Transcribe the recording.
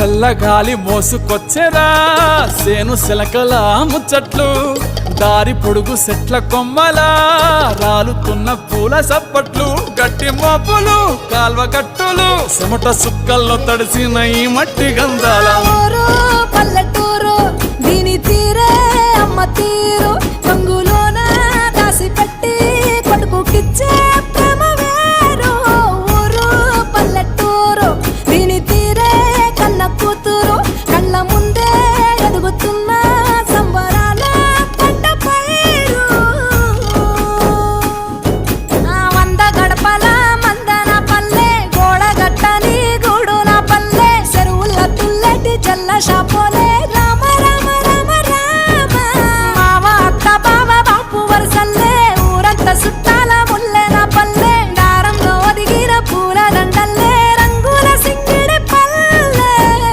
చల్లగాలి మోసుకొచ్చెరా సేను శిలకల ముచ్చట్లు దారి పొడుగు సెట్ల కొమ్మలా రాలుతున్న పూల సప్పట్లు గట్టి మోపులు కాల్వ గట్టులు చెమట సుక్కల్లో తడిసిన ఈ మట్టి గంధాల పల్లెటూరు దీని తీరే అమ్మ తీరు రంగులోన దాసి పెట్టి కొడుకుకిచ్చే ప్రేమ వేరు ఊరు పల్లెటూరు దీని తీరే కన్న కూతురు కళ్ళ ముందే ఎదుగుతున్న సంబరాల పంట పైరు వంద గడపల మందన పల్లె గోడ గట్టని గూడు నా పల్లె చెరువుల తుల్లటి జల్ల షాప్